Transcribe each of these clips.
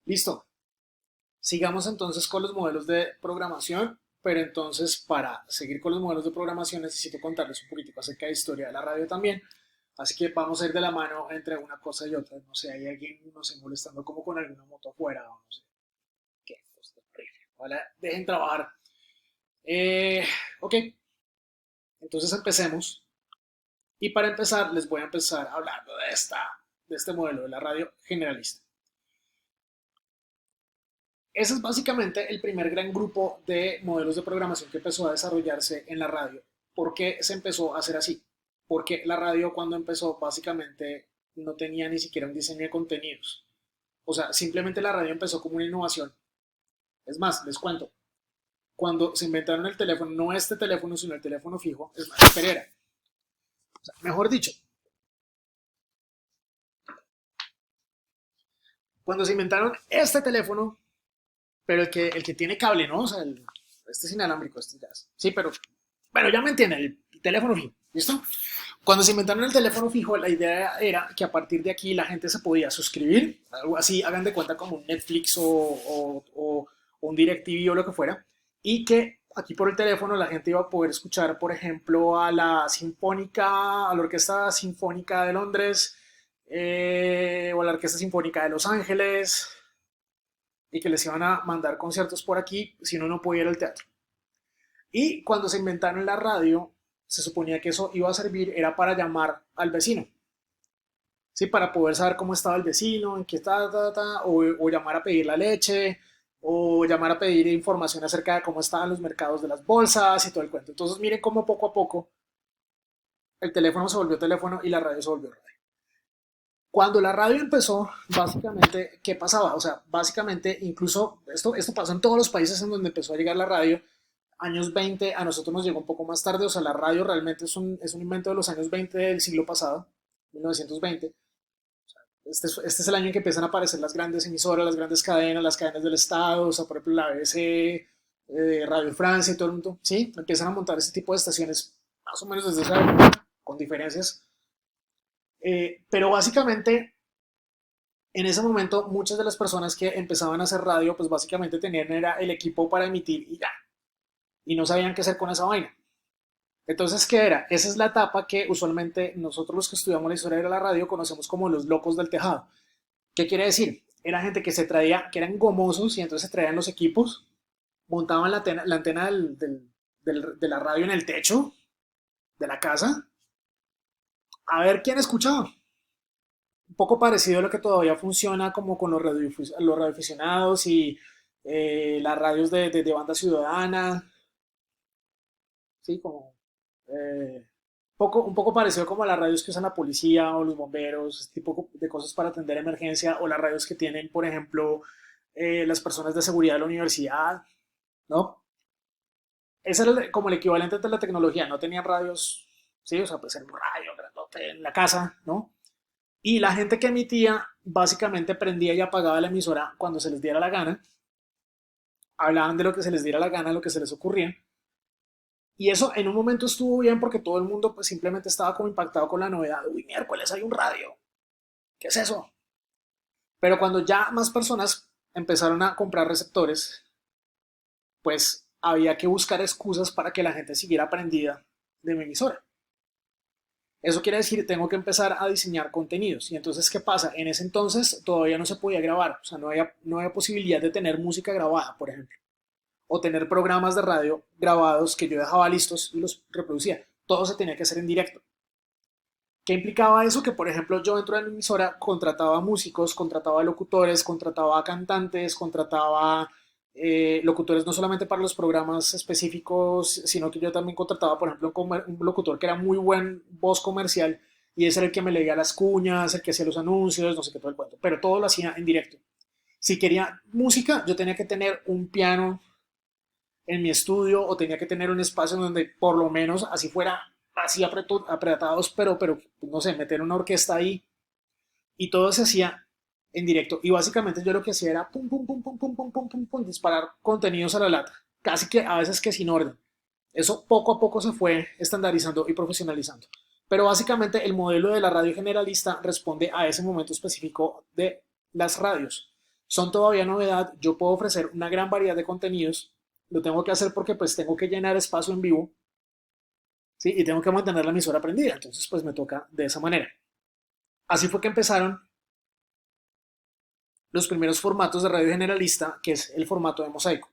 Listo. Sigamos entonces con los modelos de programación, pero entonces para seguir con los modelos de programación necesito contarles un poquitico acerca de historia de la radio también. Así que vamos a ir de la mano entre una cosa y otra. No sé, hay alguien, no sé, molestando como con alguna moto afuera o no sé qué cosa horrible. Vale, dejen trabajar. Eh, ok, entonces empecemos. Y para empezar, les voy a empezar hablando de este modelo de la radio generalista. Ese es básicamente el primer gran grupo de modelos de programación que empezó a desarrollarse en la radio. ¿Por qué se empezó a hacer así? Porque la radio cuando empezó básicamente no tenía ni siquiera un diseño de contenidos. O sea, simplemente la radio empezó como una innovación. Es más, les cuento, cuando se inventaron el teléfono, no este teléfono, sino el teléfono fijo, es más, Pereira. O sea, mejor dicho, cuando se inventaron este teléfono, pero el que tiene cable, ¿no? O sea, este es inalámbrico, este ya es. Sí, pero bueno, ya me entienden, el teléfono fijo, ¿listo? Cuando se inventaron el teléfono fijo, la idea era que a partir de aquí la gente se podía suscribir, algo así, hagan de cuenta como un Netflix o un DirecTV o lo que fuera, y que aquí por el teléfono la gente iba a poder escuchar, por ejemplo, a la Sinfónica, a la Orquesta Sinfónica de Londres, o a la Orquesta Sinfónica de Los Ángeles, y que les iban a mandar conciertos por aquí si uno no podía ir al teatro. Y cuando se inventaron la radio, se suponía que eso iba a servir era para llamar al vecino, ¿sí? Para poder saber cómo estaba el vecino, en qué está, o llamar a pedir la leche, o llamar a pedir información acerca de cómo estaban los mercados de las bolsas y todo el cuento. Entonces miren cómo poco a poco el teléfono se volvió teléfono y la radio se volvió radio. Cuando la radio empezó, básicamente, ¿qué pasaba? O sea, básicamente, incluso esto pasó en todos los países en donde empezó a llegar la radio, años 20, a nosotros nos llegó un poco más tarde, o sea, la radio realmente es un invento de los años 20 del siglo pasado, 1920. Este es el año en que empiezan a aparecer las grandes emisoras, las cadenas del Estado, o sea, por ejemplo, la BBC, Radio Francia y todo el mundo, ¿sí? Empiezan a montar este tipo de estaciones más o menos desde esa época, con diferencias. Pero básicamente en ese momento muchas de las personas que empezaban a hacer radio, pues básicamente tenían era el equipo para emitir y ya, y no sabían qué hacer con esa vaina. Entonces, ¿qué era? Esa es la etapa que usualmente nosotros los que estudiamos la historia de la radio conocemos como los locos del tejado. ¿Qué quiere decir? Era gente que se traía, que eran gomosos y entonces se traían los equipos, montaban la antena de la radio en el techo de la casa, a ver quién escuchaba. Un poco parecido a lo que todavía funciona como con los radioaficionados y las radios de banda ciudadana, ¿sí? Como, un poco parecido como a las radios que usan la policía o los bomberos, este tipo de cosas para atender emergencia, o las radios que tienen, por ejemplo, las personas de seguridad de la universidad, ¿no? Ese era como el equivalente de la tecnología, no tenían radios, ¿sí? O sea, pues en un radio grandote en la casa, ¿no? Y la gente que emitía básicamente prendía y apagaba la emisora cuando se les diera la gana, hablaban de lo que se les diera la gana, lo que se les ocurría. Y eso en un momento estuvo bien porque todo el mundo pues simplemente estaba como impactado con la novedad. Uy, miércoles hay un radio. ¿Qué es eso? Pero cuando ya más personas empezaron a comprar receptores, pues había que buscar excusas para que la gente siguiera prendida de mi emisora. Eso quiere decir, tengo que empezar a diseñar contenidos. Y entonces, ¿qué pasa? En ese entonces todavía no se podía grabar, o sea, no había posibilidad de tener música grabada, por ejemplo, o tener programas de radio grabados que yo dejaba listos y los reproducía. Todo se tenía que hacer en directo. ¿Qué implicaba eso? Que, por ejemplo, yo dentro de mi emisora contrataba músicos, contrataba locutores, contrataba cantantes, contrataba locutores no solamente para los programas específicos, sino que yo también contrataba, por ejemplo, un locutor que era muy buen voz comercial y ese era el que me leía las cuñas, el que hacía los anuncios, no sé qué, todo el cuento, pero todo lo hacía en directo. Si quería música, yo tenía que tener un piano en mi estudio o tenía que tener un espacio donde por lo menos así fuera así apretados, pero no sé, meter una orquesta ahí y todo se hacía en directo. Y básicamente yo lo que hacía era pum, pum, pum, pum, pum, pum, pum, pum, pum, disparar contenidos a la lata, casi que a veces que sin orden. Eso poco a poco se fue estandarizando y profesionalizando. Pero básicamente el modelo de la radio generalista responde a ese momento específico de las radios. son todavía novedad. Yo puedo ofrecer una gran variedad de contenidos. Lo tengo que hacer porque pues tengo que llenar espacio en vivo, ¿sí? Y tengo que mantener la emisora prendida. Entonces pues me toca de esa manera. Así fue que empezaron los primeros formatos de radio generalista, que es el formato de mosaico.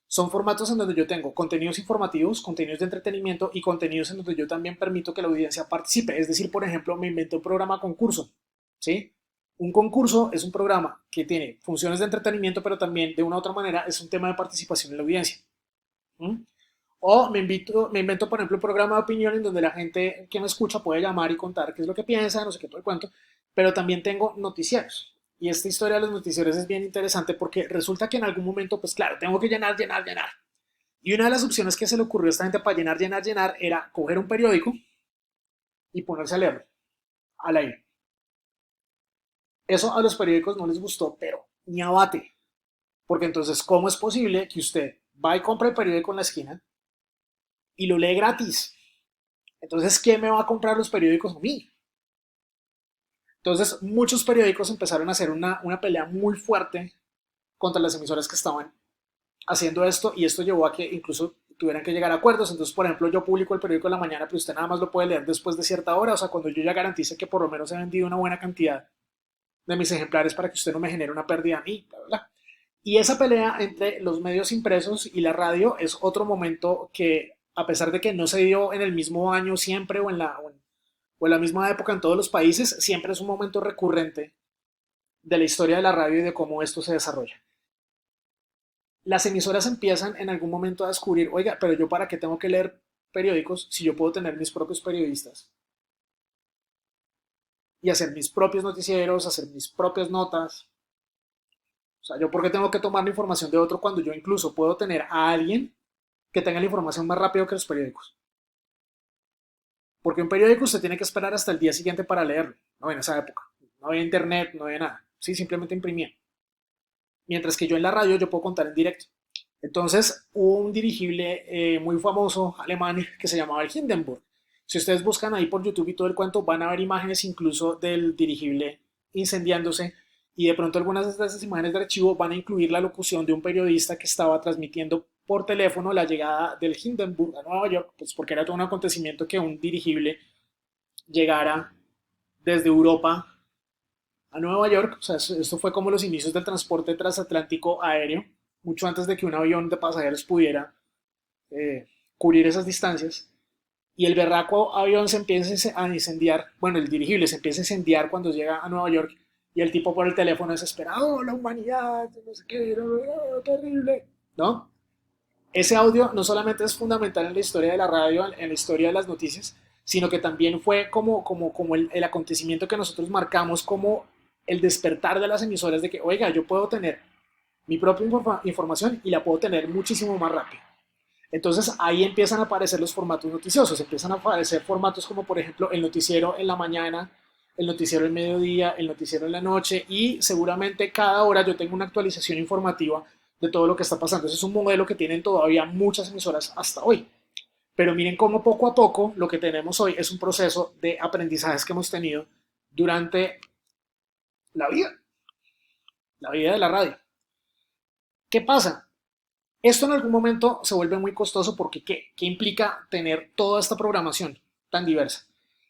Son formatos en donde yo tengo contenidos informativos, contenidos de entretenimiento y contenidos en donde yo también permito que la audiencia participe. Es decir, por ejemplo, me inventé un programa concurso, ¿sí? Un concurso es un programa que tiene funciones de entretenimiento, pero también de una u otra manera es un tema de participación en la audiencia. ¿Mm? O me invento, por ejemplo, un programa de opinión en donde la gente que me escucha puede llamar y contar qué es lo que piensa, no sé qué, todo el cuento, pero también tengo noticieros. Y esta historia de los noticieros es bien interesante porque resulta que en algún momento, pues claro, tengo que llenar, llenar, llenar. Y una de las opciones que se le ocurrió a esta gente para llenar, llenar, llenar era coger un periódico y ponerse a leerlo al aire. Eso a los periódicos no les gustó, pero ni abate. Porque entonces, ¿cómo es posible que usted va y compra el periódico en la esquina y lo lee gratis? Entonces, ¿quién me va a comprar los periódicos a mí? Entonces, muchos periódicos empezaron a hacer una pelea muy fuerte contra las emisoras que estaban haciendo esto y esto llevó a que incluso tuvieran que llegar a acuerdos. Entonces, por ejemplo, yo publico el periódico en la mañana, pero usted nada más lo puede leer después de cierta hora, o sea, cuando yo ya garantice que por lo menos he vendido una buena cantidad de mis ejemplares para que usted no me genere una pérdida a mí, bla, bla, bla. Y esa pelea entre los medios impresos y la radio es otro momento que, a pesar de que no se dio en el mismo año siempre o en la misma época en todos los países, siempre es un momento recurrente de la historia de la radio y de cómo esto se desarrolla. Las emisoras empiezan en algún momento a descubrir, oiga, pero yo para qué tengo que leer periódicos si yo puedo tener mis propios periodistas y hacer mis propios noticieros, hacer mis propias notas. O sea, yo por qué tengo que tomar la información de otro cuando yo incluso puedo tener a alguien que tenga la información más rápido que los periódicos. Porque un periódico usted tiene que esperar hasta el día siguiente para leerlo, no en esa época. No había internet, no había nada. Sí, simplemente imprimía. Mientras que yo en la radio yo puedo contar en directo. Entonces hubo un dirigible muy famoso alemán que se llamaba el Hindenburg. Si ustedes buscan ahí por YouTube y todo el cuento, van a ver imágenes incluso del dirigible incendiándose y de pronto algunas de esas imágenes de archivo van a incluir la locución de un periodista que estaba transmitiendo por teléfono la llegada del Hindenburg a Nueva York, pues porque era todo un acontecimiento que un dirigible llegara desde Europa a Nueva York. O sea, esto fue como los inicios del transporte transatlántico aéreo, mucho antes de que un avión de pasajeros pudiera eh, cubrir esas distancias. Y el berraco avión se empieza a incendiar, bueno, el dirigible se empieza a incendiar cuando llega a Nueva York y el tipo por el teléfono desesperado, oh, la humanidad, no sé qué, oh, terrible, ¿no? Ese audio no solamente es fundamental en la historia de la radio, en la historia de las noticias, sino que también fue como el acontecimiento que nosotros marcamos como el despertar de las emisoras de que, oiga, yo puedo tener mi propia información y la puedo tener muchísimo más rápido. Entonces ahí empiezan a aparecer los formatos noticiosos, empiezan a aparecer formatos como por ejemplo el noticiero en la mañana, el noticiero en mediodía, el noticiero en la noche y seguramente cada hora yo tengo una actualización informativa de todo lo que está pasando. Ese es un modelo que tienen todavía muchas emisoras hasta hoy. Pero miren cómo poco a poco lo que tenemos hoy es un proceso de aprendizajes que hemos tenido durante la vida, la vida de la radio. ¿Qué pasa? Esto en algún momento se vuelve muy costoso porque ¿qué implica tener toda esta programación tan diversa?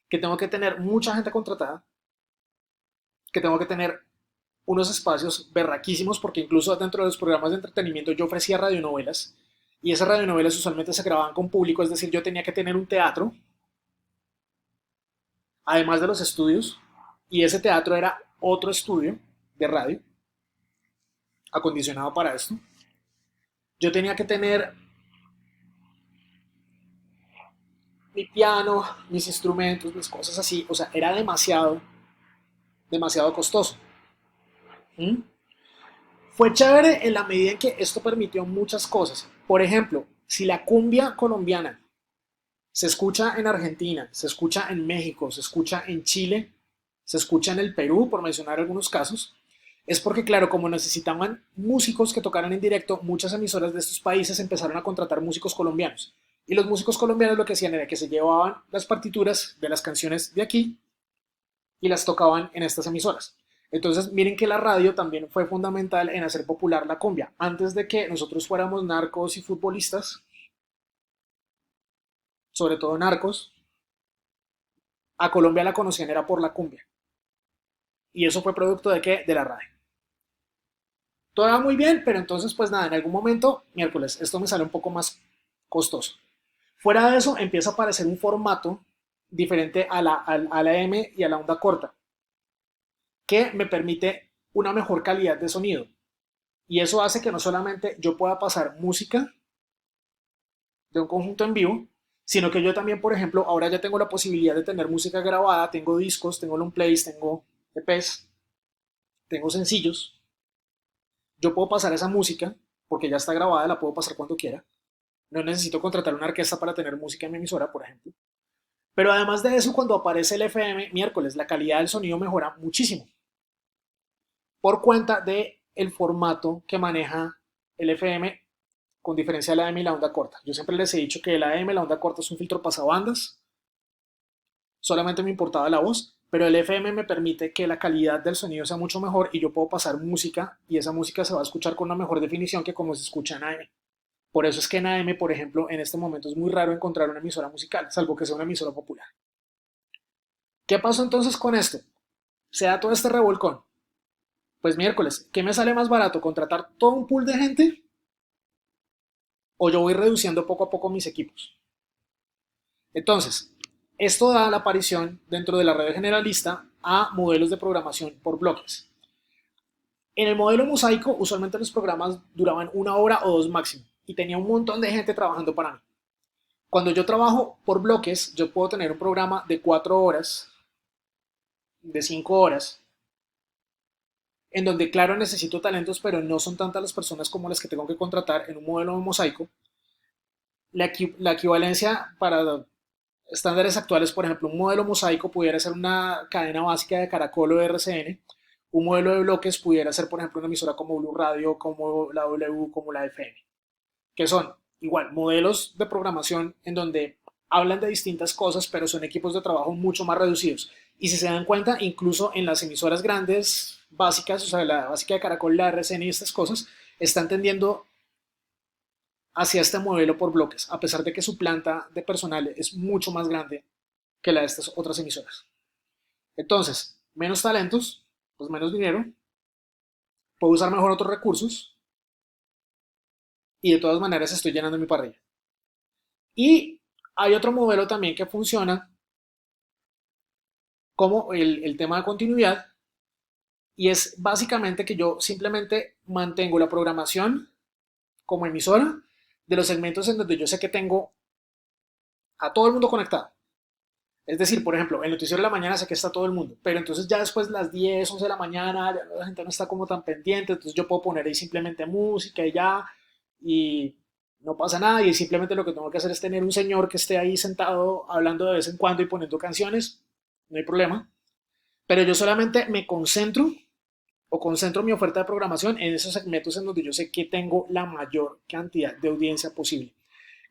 Que tengo que tener mucha gente contratada, que tengo que tener unos espacios berraquísimos porque incluso dentro de los programas de entretenimiento yo ofrecía radionovelas y esas radionovelas usualmente se grababan con público, es decir, yo tenía que tener un teatro, además de los estudios, y ese teatro era otro estudio de radio acondicionado para esto. Yo tenía que tener mi piano, mis instrumentos, mis cosas así, o sea, era demasiado, demasiado costoso. ¿Mm? Fue chévere en la medida en que esto permitió muchas cosas. Por ejemplo, si la cumbia colombiana se escucha en Argentina, se escucha en México, se escucha en Chile, se escucha en el Perú, por mencionar algunos casos, es porque, claro, como necesitaban músicos que tocaran en directo, muchas emisoras de estos países empezaron a contratar músicos colombianos. Y los músicos colombianos lo que hacían era que se llevaban las partituras de las canciones de aquí y las tocaban en estas emisoras. Entonces, miren que la radio también fue fundamental en hacer popular la cumbia. Antes de que nosotros fuéramos narcos y futbolistas, sobre todo narcos, a Colombia la conocían era por la cumbia. Y eso fue producto de qué? De la radio. Todo va muy bien, pero entonces, pues nada, en algún momento, miércoles, esto me sale un poco más costoso. Fuera de eso, empieza a aparecer un formato diferente a la M y a la onda corta, que me permite una mejor calidad de sonido. Y eso hace que no solamente yo pueda pasar música de un conjunto en vivo, sino que yo también, por ejemplo, ahora ya tengo la posibilidad de tener música grabada, tengo discos, tengo long plays, tengo EPs, tengo sencillos. Yo puedo pasar esa música, porque ya está grabada, la puedo pasar cuando quiera. No necesito contratar una orquesta para tener música en mi emisora, por ejemplo. Pero además de eso, cuando aparece el FM miércoles, la calidad del sonido mejora muchísimo por cuenta de el formato que maneja el FM con diferencia de la AM y la onda corta. Yo siempre les he dicho que la AM, la onda corta, es un filtro pasabandas, solamente me importaba la voz, pero el FM me permite que la calidad del sonido sea mucho mejor y yo puedo pasar música y esa música se va a escuchar con una mejor definición que como se escucha en AM. Por eso es que en AM, por ejemplo, en este momento es muy raro encontrar una emisora musical, salvo que sea una emisora popular. ¿Qué pasó entonces con esto? Se da todo este revolcón. Pues miércoles, ¿qué me sale más barato? ¿Contratar todo un pool de gente? ¿O yo voy reduciendo poco a poco mis equipos? Entonces, esto da la aparición dentro de la red generalista a modelos de programación por bloques. En el modelo mosaico, usualmente los programas duraban 1 hora o 2 máximo y tenía un montón de gente trabajando para mí. Cuando yo trabajo por bloques, yo puedo tener un programa de 4 horas, de 5 horas, en donde, claro, necesito talentos, pero no son tantas las personas como las que tengo que contratar en un modelo mosaico. La equivalencia para estándares actuales, por ejemplo, un modelo mosaico pudiera ser una cadena básica de Caracol o de RCN. Un modelo de bloques pudiera ser, por ejemplo, una emisora como Blue Radio, como la W, como la FM, que son igual modelos de programación en donde hablan de distintas cosas, pero son equipos de trabajo mucho más reducidos. Y si se dan cuenta, incluso en las emisoras grandes básicas, o sea, la básica de Caracol, la RCN y estas cosas, están tendiendo hacia este modelo por bloques, a pesar de que su planta de personal es mucho más grande que la de estas otras emisoras. Entonces, menos talentos, pues menos dinero, puedo usar mejor otros recursos y de todas maneras estoy llenando mi parrilla. Y hay otro modelo también que funciona como el tema de continuidad y es básicamente que yo simplemente mantengo la programación como emisora de los segmentos en donde yo sé que tengo a todo el mundo conectado. Es decir, por ejemplo, el noticiero de la mañana sé que está todo el mundo, pero entonces ya después de las 10, 11 de la mañana, ya la gente no está como tan pendiente, entonces yo puedo poner ahí simplemente música y ya, y no pasa nada, y simplemente lo que tengo que hacer es tener un señor que esté ahí sentado hablando de vez en cuando y poniendo canciones, no hay problema, pero yo solamente me concentro o concentro mi oferta de programación en esos segmentos en donde yo sé que tengo la mayor cantidad de audiencia posible.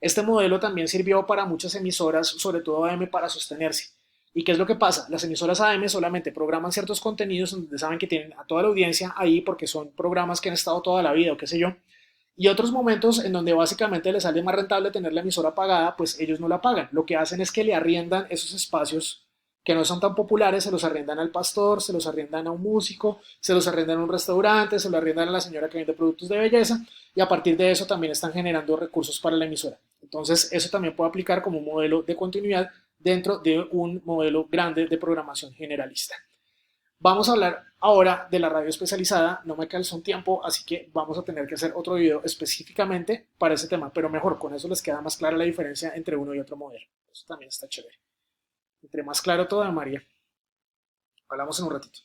Este modelo también sirvió para muchas emisoras, sobre todo AM, para sostenerse. ¿Y qué es lo que pasa? Las emisoras AM solamente programan ciertos contenidos donde saben que tienen a toda la audiencia ahí porque son programas que han estado toda la vida o qué sé yo. Y otros momentos en donde básicamente les sale más rentable tener la emisora pagada, pues ellos no la pagan. Lo que hacen es que le arriendan esos espacios que no son tan populares, se los arriendan al pastor, se los arriendan a un músico, se los arriendan a un restaurante, se los arriendan a la señora que vende productos de belleza y a partir de eso también están generando recursos para la emisora. Entonces eso también puede aplicar como un modelo de continuidad dentro de un modelo grande de programación generalista. Vamos a hablar ahora de la radio especializada, no me calzó un tiempo, así que vamos a tener que hacer otro video específicamente para ese tema, pero mejor, con eso les queda más clara la diferencia entre uno y otro modelo. Eso también está chévere. Entre más claro todo, María. Hablamos en un ratito.